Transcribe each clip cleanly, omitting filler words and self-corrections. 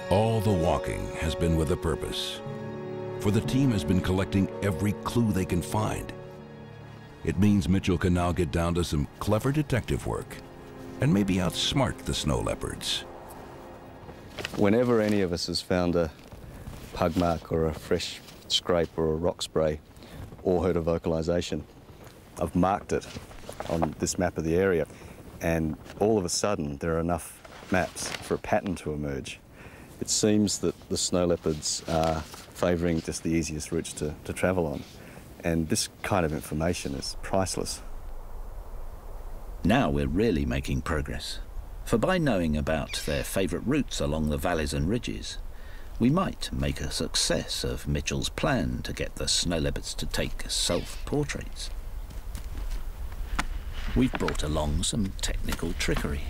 All the walking has been with a purpose, for the team has been collecting every clue they can find. It means Mitchell can now get down to some clever detective work and maybe outsmart the snow leopards. Whenever any of us has found a pug mark or a fresh scrape or a rock spray or heard a vocalisation, I've marked it on this map of the area, and all of a sudden there are enough maps for a pattern to emerge. It seems that the snow leopards are favouring just the easiest routes to travel on, and this kind of information is priceless. Now we're really making progress, for by knowing about their favourite routes along the valleys and ridges, we might make a success of Mitchell's plan to get the snow leopards to take self-portraits. We've brought along some technical trickery,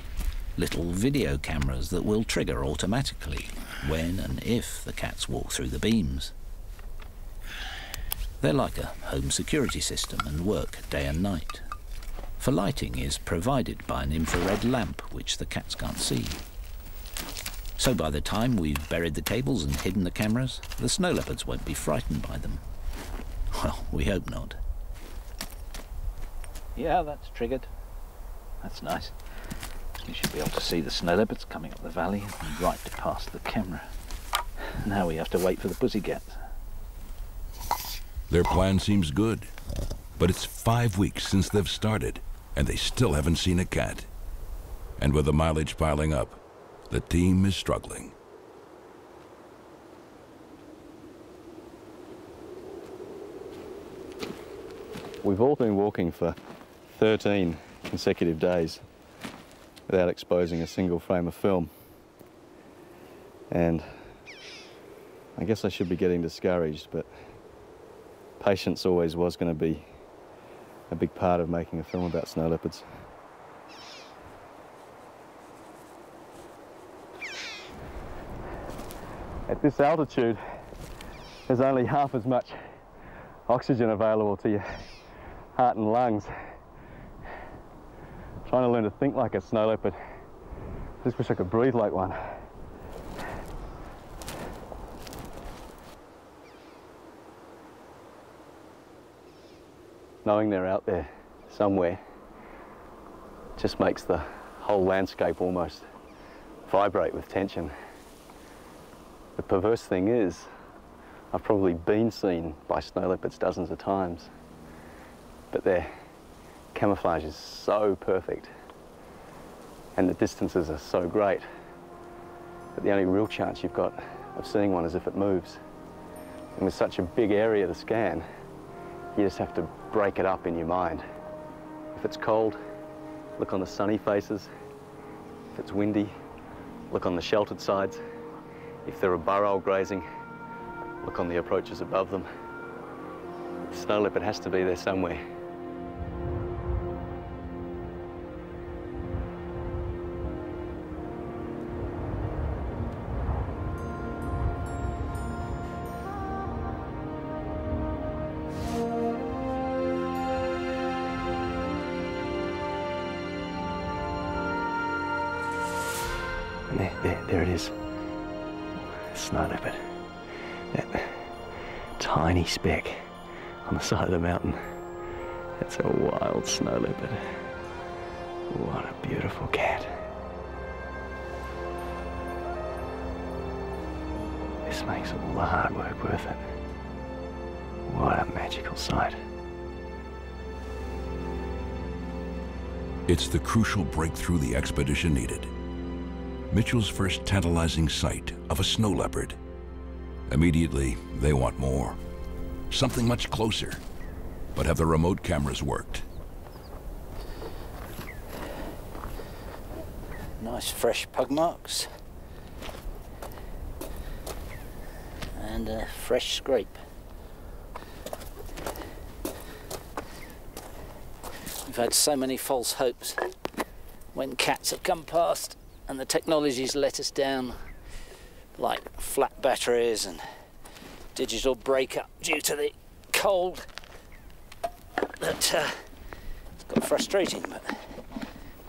little video cameras that will trigger automatically when and if the cats walk through the beams. They're like a home security system and work day and night. For lighting is provided by an infrared lamp which the cats can't see. So by the time we've buried the cables and hidden the cameras, the snow leopards won't be frightened by them. Well, we hope not. Yeah, that's triggered. That's nice. You should be able to see the snow leopards coming up the valley and right past the camera. Now we have to wait for the pussycats. Their plan seems good, but it's 5 weeks since they've started, and they still haven't seen a cat. And with the mileage piling up, the team is struggling. We've all been walking for 13 consecutive days without exposing a single frame of film. And I guess I should be getting discouraged, but patience always was going to be a big part of making a film about snow leopards. At this altitude, there's only half as much oxygen available to your heart and lungs. Trying to learn to think like a snow leopard. I just wish I could breathe like one. Knowing they're out there somewhere just makes the whole landscape almost vibrate with tension. The perverse thing is, I've probably been seen by snow leopards dozens of times, but their camouflage is so perfect and the distances are so great that the only real chance you've got of seeing one is if it moves. And with such a big area to scan, you just have to break it up in your mind. If it's cold, look on the sunny faces. If it's windy, look on the sheltered sides. If there are burrow grazing, look on the approaches above them. The snow leopard has to be there somewhere. There it is. Snow leopard. That tiny speck on the side of the mountain. That's a wild snow leopard. What a beautiful cat. This makes all the hard work worth it. What a magical sight. It's the crucial breakthrough the expedition needed. Mitchell's first tantalizing sight of a snow leopard. Immediately, they want more. Something much closer. But have the remote cameras worked? Nice fresh pug marks. And a fresh scrape. We've had so many false hopes when cats have come past and the technology's let us down, like flat batteries and digital breakup due to the cold. It's got frustrating, but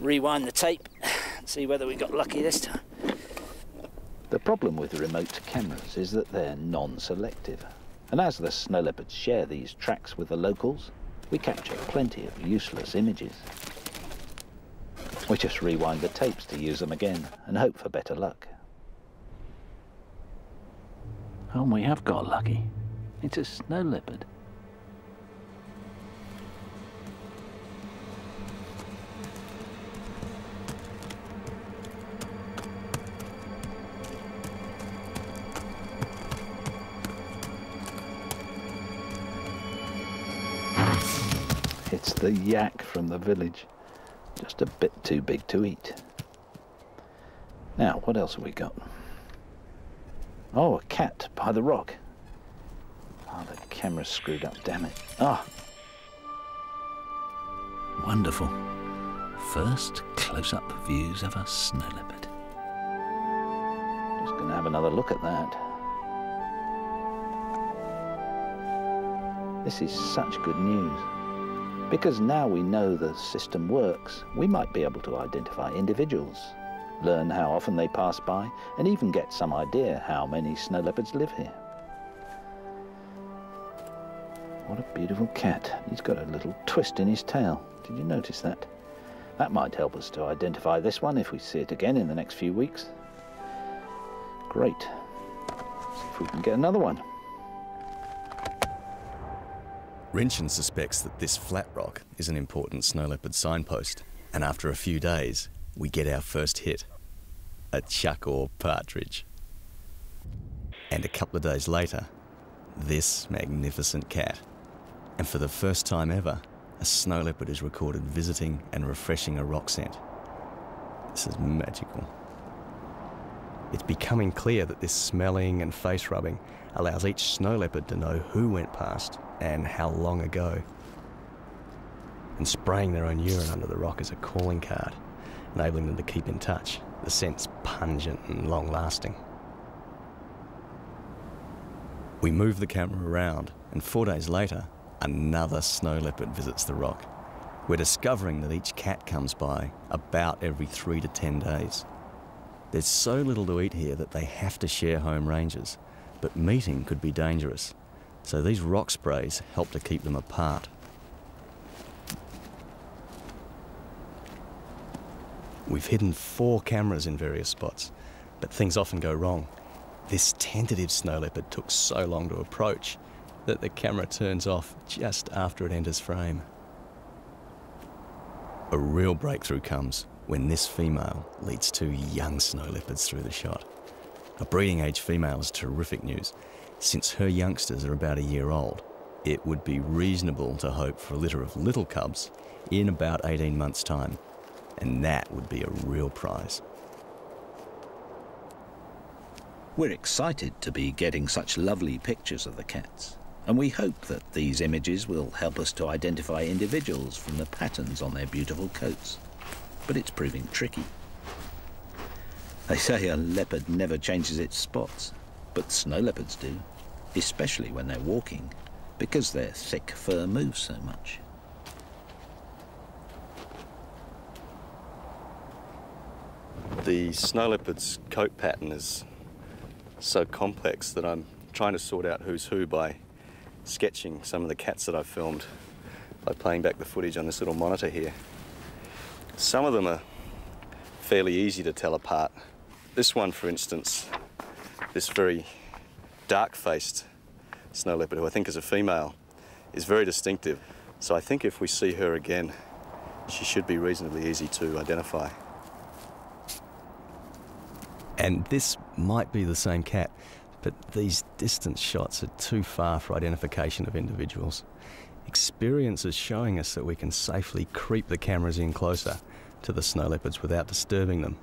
rewind the tape and see whether we got lucky this time. The problem with remote cameras is that they're non-selective, and as the snow leopards share these tracks with the locals, we capture plenty of useless images. We just rewind the tapes to use them again and hope for better luck. Oh, we have got lucky. It's a snow leopard. It's the yak from the village. Just a bit too big to eat. Now, what else have we got? Oh, a cat by the rock. Oh, the camera's screwed up, damn it. Ah! Wonderful. First close-up views of a snow leopard. Just gonna have another look at that. This is such good news. Because now we know the system works, we might be able to identify individuals, learn how often they pass by, and even get some idea how many snow leopards live here. What a beautiful cat. He's got a little twist in his tail. Did you notice that? That might help us to identify this one if we see it again in the next few weeks. Great. See if we can get another one. Rinchen suspects that this flat rock is an important snow leopard signpost, and after a few days, we get our first hit, a chuck or partridge. And a couple of days later, this magnificent cat. And for the first time ever, a snow leopard is recorded visiting and refreshing a rock scent. This is magical. It's becoming clear that this smelling and face rubbing allows each snow leopard to know who went past and how long ago. And spraying their own urine under the rock is a calling card, enabling them to keep in touch. The scent's pungent and long-lasting. We move the camera around, and 4 days later, another snow leopard visits the rock. We're discovering that each cat comes by about every 3 to 10 days. There's so little to eat here that they have to share home ranges, but meeting could be dangerous, so these rock sprays help to keep them apart. We've hidden 4 cameras in various spots, but things often go wrong. This tentative snow leopard took so long to approach that the camera turns off just after it enters frame. A real breakthrough comes when this female leads 2 young snow leopards through the shot. A breeding age female is terrific news. Since her youngsters are about a year old, it would be reasonable to hope for a litter of little cubs in about 18 months' time, and that would be a real prize. We're excited to be getting such lovely pictures of the cats, and we hope that these images will help us to identify individuals from the patterns on their beautiful coats. But it's proving tricky. They say a leopard never changes its spots, but snow leopards do, especially when they're walking, because their thick fur moves so much. The snow leopard's coat pattern is so complex that I'm trying to sort out who's who by sketching some of the cats that I've filmed by playing back the footage on this little monitor here. Some of them are fairly easy to tell apart. This one, for instance, this very dark-faced snow leopard, who I think is a female, is very distinctive. So I think if we see her again, she should be reasonably easy to identify. And this might be the same cat, but these distance shots are too far for identification of individuals. Experience is showing us that we can safely creep the cameras in closer to the snow leopards without disturbing them.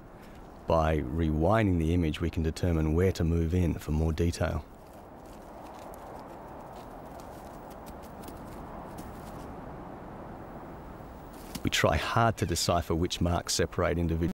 By rewinding the image, we can determine where to move in for more detail. We try hard to decipher which marks separate individuals.